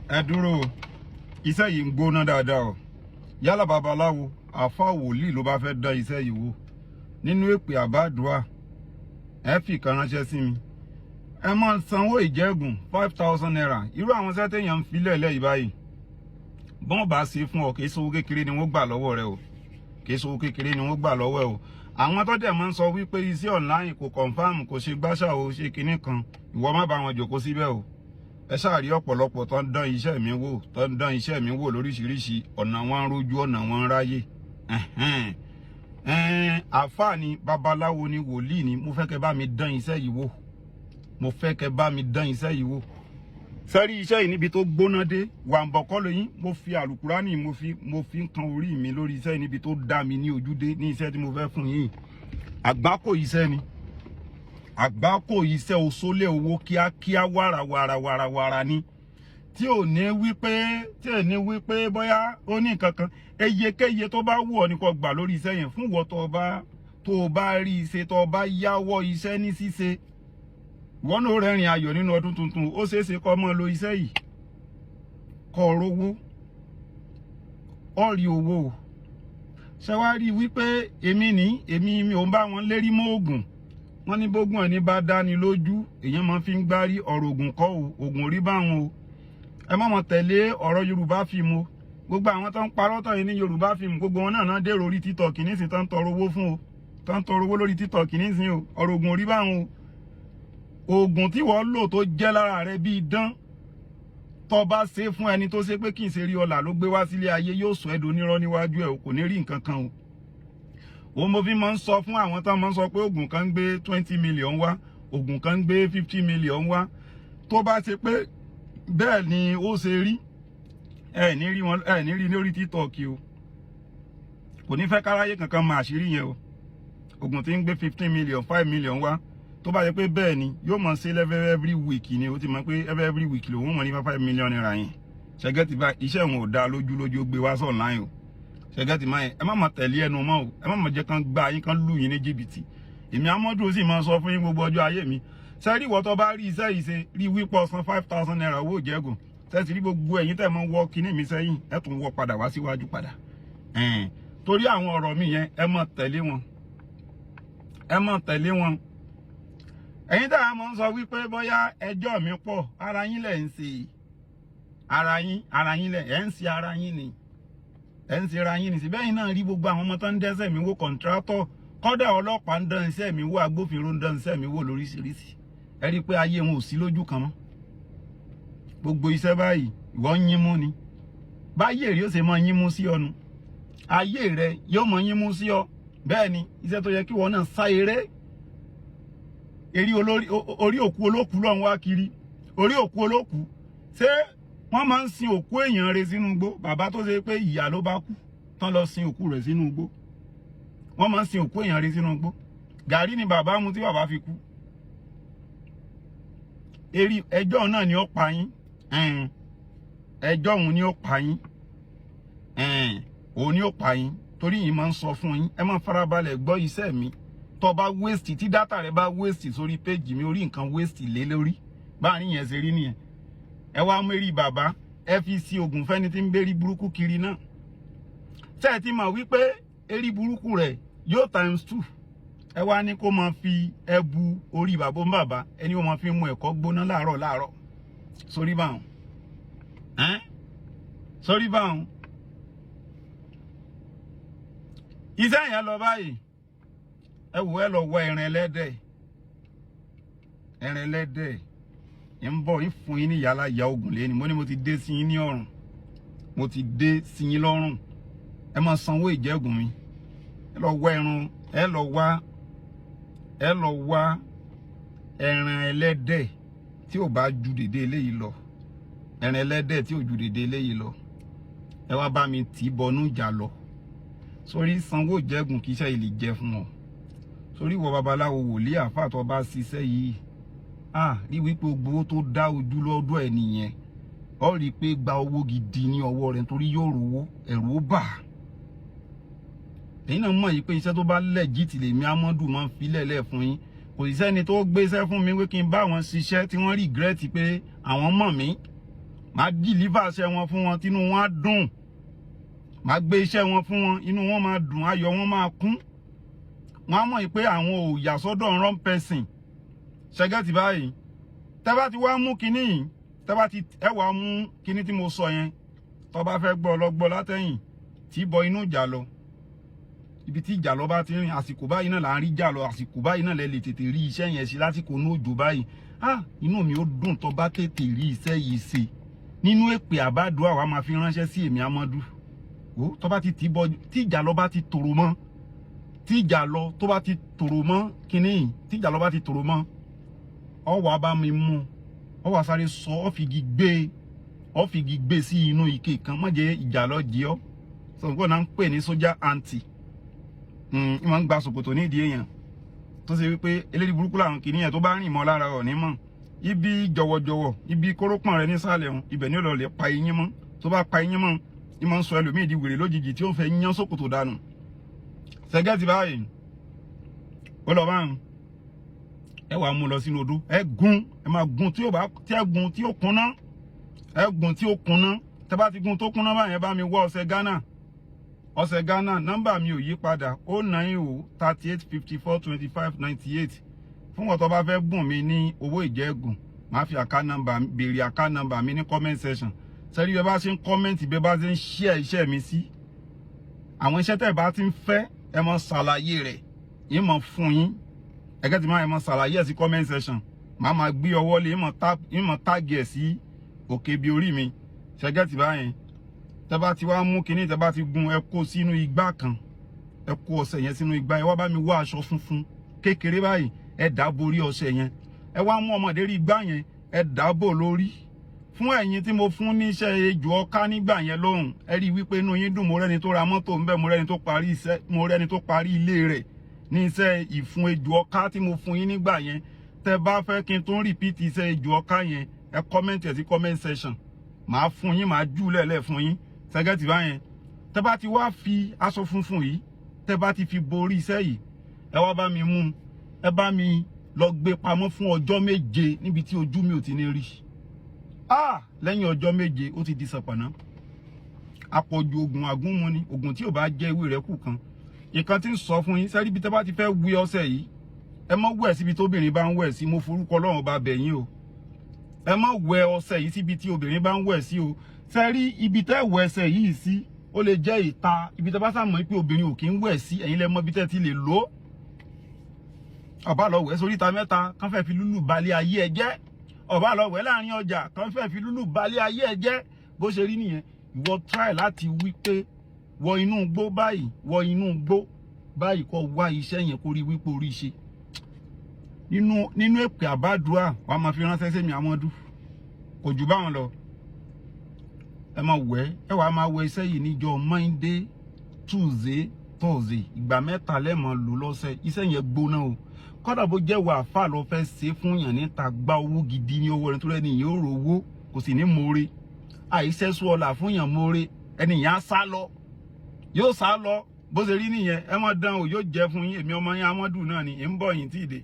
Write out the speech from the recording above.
ẹ dúró iṣẹ́ yìí ń gbóná dáadáa o yálà babaláwo àfáà wòlíì ló bá fẹ́ dán iṣẹ́ yìí wò nínú èpè àbádùá ẹ fi kan ránṣẹ́ sí mi ẹ máa sanwó ìjẹ́gùn 5,000 naira irú àwọn iṣẹ́ téèyàn ń filẹ̀ lẹ́yìn báyìí bọ́n bá ṣe fún ọ kì í ṣowó kékeré ni wọ́n gbà lọ́wọ́ rẹ o kì í ṣowó kékeré ni wọ́n gbà lọ́wọ́ ẹ o àwọn tó dẹ̀ máa ń sọ wípé iṣẹ́ online kò confam kò ṣe gbáṣà o ṣe kinní kan ìwọ má bá wọn jòkó síbẹ̀ o ẹ ṣáàrí ọ̀pọ̀lọpọ̀ tó ń dán iṣẹ́ mi wò tó ń dán iṣẹ́ mi wò lóríṣiríṣi ọ̀nà wọn ń rojú ọ̀nà wọn ń ráyè àfáà ni babaláwo ni wòlíì ni mo fẹ́ kẹ́ bá mi dán iṣẹ́ yìí wò mo fẹ́ kẹ́ bá mi dán iṣẹ́ yìí wò sẹ́rí iṣẹ́ yìí níbi tó gbóná dé wàǹbọ̀kọ́ lóyún mo fi àlùkùránì mo fi ń kan orí mi lórí iṣẹ́ níbi tó dá mi ní ojú dé ní iṣẹ́ tí mo fẹ́ fún yín àgbákò iṣẹ́ ni àgbákò iṣẹ́ òṣòlẹ̀ owó kíákíá wàràwàrà ni tí ò ní wípé bóyá ó ní nǹkan kan eyekeye tó bá wù ọ́ ní kó gbà lórí iṣẹ́ yẹn fún ìwọ tó bá rí iṣẹ́ tó bá yáwọ́ iṣẹ́ ní ṣíṣe wọ́n ló rẹ́rìn ayọ̀ nínú ọdún tuntun ó ṣeéṣe kó mọ́ lo iṣẹ́ yìí kó rówó ó rí owó ṣé wá rí wípé èmi ò ń bá wọn lérí mọ́ ògùn wọ́n ní bógún ẹni bá dáni lójú èèyàn máa fi ń gbárí ọ̀rọ̀ ògùn kọ́ o ògùn orí báwọn o ẹ má mọ̀ tẹ̀lé ọ̀rọ̀ Yorùbá fíìmù o gbogbo àwọn tó ń parọ́ tọ̀ yìí ní Yorùbá fíìmù gbogbo wọn náà dèrò orí TikTok nísìn tó ń tọrọ owó fún o tó ń tọrọ owó lórí TikTok nísìn o ọ̀rọ̀ ògùn orí báwọn o oògùn tí wọ́n lò tó jẹ́ lára rẹ bí idán tó bá ṣe fún ẹni tó ṣe pé kì í ṣe rí ọlà ló gbé wá sílé ayé yóò sọ ẹ̀dùn onírọ́ níwájú ẹ̀ kò ní rí nǹkan kan o mo fi máa ń sọ fún àwọn tó máa ń sọ pé oògùn kan ń gbé 20 million wá oògùn kan ń gbé 50 million wá tó bá ṣe pé bẹ́ẹ̀ ni ó ṣe rí ẹ ní rí lórí TikTok o kò ní fẹ́ káráyé kankan máa àṣírí yẹn o oògùn tí ń gbé 15 million 5 million wá tó bá yẹ pé bẹ́ẹ̀ ni yóò mọ̀ sí every week ni ó ti mọ̀ pé every week lòun mọ̀ ní 5 million naira yẹn ṣẹ́gẹ́tì bá iṣẹ́ òun ò dá lójú gbé wá online o ṣẹ́gẹ́tì máa yẹn ẹ má mọ̀ tẹ̀lé ẹnu mọ́ o ẹ má mọ̀ jẹ́ kán gbá yín kán lù yín ní jìbìtì èmi amọ́dún sì máa sọ fún yín gbogbo ọjọ́ ayé mi sẹ́rí ìwọ tó bá rí iṣẹ́ yìí ṣe rí wípọ̀ san 5,000 naira owó ìjẹ́gùn tẹ́sí rí gbogbo ẹ̀yin tẹ́ mọ́ wọ́ kíní mi sẹ́yìn ẹ tún wọ́ padà wá síwájú padà torí àwọn ọ̀rọ̀ mi yẹn ẹ má tẹ̀lé wọn ẹ̀yin tá a mọ̀ ń sọ wípé bóyá ẹjọ́ mi pọ̀ ara yín lẹ̀ ń ṣe ara yín lẹ̀ ẹ̀ ń ṣe ara yín ni ẹ̀ ń ṣe ara yín ni síbẹ̀ yín náà rí gbogbo àwọn ọmọ tó ń dẹ́sẹ̀ mi wò kọ̀ǹtrátọ̀ kọ́dà ọlọ́pàá ń dán iṣẹ́ mi wò agbófinró ń dán iṣẹ́ mi wò lóríṣiríṣi ẹ rí i pé ayé wọn ò sí lójú kan mọ́ gbogbo iṣẹ́ báyìí ìwọ ń yín mú ni báyé rí ó ṣe mọ yín mú sí ọnu ayé rẹ yóò mọ yín mú sí ọ bẹ́ẹ̀ ni iṣẹ́ tó yẹ kí wọn náà sá eré orí òkú olókùú lọ́n wá kiri orí òkú olókùú ṣé wọ́n máa ń sin òkú èèyàn rẹ̀ sínú igbó bàbá tó ṣe pé ìyá ló bá kú tán lọ sin òkú rẹ̀ sínú igbó wọ́n máa ń sin òkú èèyàn rẹ̀ sínú igbó gàrí ni bàbá mu tí bàbá fi kú ẹjọ́ náà ni ó pa yín ẹjọ́ òun ni ó pa yín òun ni ó pa yín torí yìí máa ń sọ fún yín ẹ máa farabalẹ̀ gbọ́ iṣẹ́ mi tó bá waste tí data rẹ bá waste sórí page mi orí nǹkan waste lé lórí báàrin yẹn ṣe rí nìyẹn ẹ wá mérí bàbá ẹ fi sí oògùn fẹ́ni tí ń bérí burúkú kiri náà ṣé ẹ ti mọ̀ wípé erí burúkú rẹ̀ yóò ×2 ẹ wá ní kó máa fi ẹbu orí bàbá ń bàbá ẹni ó máa fi mú ẹ̀kọ́ gbóná láàárọ̀ sórí báwọn sórí báwọn iṣẹ́ yẹn lọ báyìí ẹ wò ẹ lọ wọ ẹran ẹlẹ́dẹ̀ ń bọ̀ ń fún yín ní yàrá ìyá ogun lẹ́ni mo ní mo ti dé sí yín ní ọrùn mo ti dé sí yín lọ́rùn ẹ máa sanwó ìjẹ́gùn mi ẹ lọ wọ ẹran ẹ lọ wá ẹran ẹlẹ́dẹ̀ tí ò bá ju dédé eléyìí lọ ẹran ẹlẹ́dẹ̀ tí ò ju dédé eléyìí lọ ẹ wá bá mi tì bọnú ìjà lọ sórí sanwó ìjẹ́gùn kì í ṣe ìlì jẹ fún ọ sórí ìwọ babaláwo wòlíì àfáà tó bá ṣiṣẹ́ yìí rí wípé gbowó tó dá ojú lọ́dọ̀ ẹ̀ nìyẹn ọ rí i pé gba owó gidi ní ọwọ́ rẹ̀ nítorí yóò rówó ẹ̀rù ó bà èyí náà mọ̀ yìí pé iṣẹ́ tó bá legit lèmi amọ́dù máa ń filẹ̀ lẹ̀ fún yín kò sí sẹ́ni tó gbéṣẹ́ fún mi pé kí n bá wọn ṣiṣẹ́ tí wọ́n regret pé àwọn mọ̀ mí màá deliver iṣẹ́ wọn fún wọn tínú wọn á dùn, màá gbé iṣẹ́ wọn fún wọn inú wọn máa dùn, ayọ̀ wọn máa kún, wọn á mọ̀ pé àwọn ò yà sọ́dọ̀ wrong person. Ṣẹ́gẹ́tì báyìí tẹ́ bá ti wá mú kinní yìí, tẹ́ bá ti ẹ wá mú kinní tí mo sọ yẹn, tó bá fẹ́ gbọ́ ọlọ́gbọ́ látẹ̀yìn tí bọ inú ìjà lọ, ibi tí ìjà lọ bá ti rìn, àsìkò báyìí náà là ń rí ìjà lọ, àsìkò báyìí náà lẹ lè tètè rí iṣẹ́ yẹn ṣe lásìkò ní òjò báyìí. Inú mi ó dùn tó bá tètè rí iṣẹ́ yìí ṣe. Nínú èpè àbádùn àwa máa fi ránṣẹ́ sí èmi Amadu. Ó tó bá ti tì bọ, tí ìjà lọ bá ti tòrò mọ́, tí ìjà lọ tó bá ti tòrò mọ́ kinní yìí, tí ìjà lọ bá ti tòrò mọ́, ọ wá bá mi mú, ọ wá sáré sọ ọ fìgì gbé sí inú ike kan, má jẹ́ ìjà lọ jí ọ. So nǹkan náà ń pè ní sójà anti. Ìmọ̀ ń gba ṣòkòtò nídìí èèyàn tó ṣe wípé eléyìí burúkú làwọn kìíní yẹn tó bá rìn mọ́ lára ọ̀ ní mọ̀. Ibi jọ̀wọ̀jọ̀wọ̀, ibi kórópọ̀n rẹ nísàlẹ̀ ọ̀hún, ibẹ̀ ní ọ̀lọ́lẹ̀ pa eyín mọ́. Tó bá pa eyín mọ́, ìmọ̀ ń sọ ẹlòmíì di wèrè lójijì tí ó fẹ́ yán ṣòkòtò dànù. Ṣẹ́gẹ́tì báyìí ó lọ bá ń ẹ wàá mú lọ sínú odó, ẹ máa gun tí ó bá tí ẹ gun tí ó kúnná, ẹ gun tí ó kúnná. Tẹ́ bá ti gun tó kúnná báyẹn bá mi wá ọṣẹ Ghana. Ọṣẹ Ghana nọ́mbà mi ò yí padà 090 38 54 25 98. Fún wọn tó bá fẹ́ bùn mi ní owó ìjẹ́gùn, máa fi àká nọ́mbà béèrè àká nọ́mbà mi ní comment section. Sẹ́rí bí ẹ bá ṣe ń comment, bí ẹ bá ṣe ń share iṣẹ́ mi sí, àwọn iṣẹ́ tẹ́ bá ti ń fẹ́ ẹ mọ ṣàlàyé rẹ̀, yín mọ fún yín. Ẹgẹ́ ti máa ẹ mọ ṣàlàyé ẹ̀ sí comment section. Màá gbé ọwọ́ lé yín mọ tag ẹ̀ sí òkè bí orí mi. Ṣẹ́gẹ́ ti báyẹn tẹ́ bá ti wá mú kinní, tẹ́ bá ti gun ẹ kó sínú igbá kan, ẹ kó ọṣẹ yẹn sínú igbá, ẹ wá bá mi wá aṣọ funfun kékeré báyìí, ẹ dàbò orí ọṣẹ yẹn, ẹ wá mú ọmọdé rí igbá yẹn, ẹ dàbò lórí. Fún ẹ̀yin tí mo fún ní iṣẹ́ ejò ọká nígbà yẹn lóhùn, ẹ rí wípé inú yín dùn, mo rẹ́ni tó ra mọ́tò ńbẹ̀, mo rẹ́ni tó parí ilé rẹ̀ ní iṣẹ́ ìfún ejò ọká tí mo fún yín nígbà yẹn. Tẹ́ bá fẹ́ kí n tó repeat iṣẹ́ ejò ọká yẹn, ẹ comment ẹ̀ sí comment section, màá fún yín, màá jù lẹ́lẹ̀ fún yín. Ṣẹ́gẹ́tì báyẹn tẹ́ bá ti wá fi aṣọ funfun yìí, tẹ́ bá ti fi borí iṣẹ́ yìí, ẹ wá bá mi mú, ẹ bá mi lọ gbé pamọ́ fún ọjọ́ 7 níbi tí ojú mi ò ti ní rí. Lẹ́yìn ọjọ́ 7 ó ti di sàpàná. Àpọ̀jù oògùn agúnmu ni, oògùn tí ò bá jẹ́ ewé rẹ̀ kù kan. Ìkan tí ń sọ fún yín, sẹ́rí bí tẹ́ bá ti fẹ́ wí ọṣẹ yìí, ẹ má wẹ̀ síbi tóbìnrin bá ń wẹ̀ sí, mo forúkọ Ọlọ́run bá bẹ̀ yín o. Ẹ má wẹ̀ ọṣẹ yìí síbi tí obìnrin bá ń wẹ̀ sí o. Sẹ́rí ibi tẹ́ wẹ̀ ẹsẹ̀ yìí sí, ó lè jẹ́ ìta, ibi tẹ́ bá sàmọ́ pé obìnrin ò kí ń wẹ̀ sí, ẹ̀yin lẹ mọ̀ bí tẹ́ ti lè lò. Ọba lọ wẹ̀ sórí ìta mẹ́ta, kàn fẹ́ fi lúlù balẹ̀ ayé ẹ jẹ́. Ọba lọ wẹ̀ láàrin ọjà, kàn fẹ́ fi lúlù balẹ̀ ayé ẹ jẹ́. Bó ṣe rí nìyẹn. Ìwọ try láti wí pé wọ inú igbó báyìí, wọ inú igbó báyìí kó wá iṣẹ́ yẹn kó rí wípé orí ṣe. Nínú èpè àbádùá wàá máa fi ránṣẹ́ sí mi Amadu. Kò jù báwọn lọ. Ẹ máa wẹ̀, ẹ wàá máa wẹ̀ iṣẹ́ yìí níjọ́ Monday, Tuesday, Thursday. Ìgbà 3 lẹ máa lò lọ́sẹ̀. Iṣẹ́ yẹn gbóná o. Kódà bó jẹ́ wà fà lọ fẹ́ ṣe fún yàn níta, gba owó gidi ní owó rẹ̀ tó rẹ́ni yóò rówó, kò sì ní more. Àìṣẹ́sù ọ̀la fún yàn more, ẹni yàn á sá lọ. Yóò sá lọ. Bó ṣe rí nìyẹn, ẹ má dán o, yóò jẹ́ fún yín. Èmi ọmọ yín Amadu náà ni, ń bọ̀ yín tí ì dé.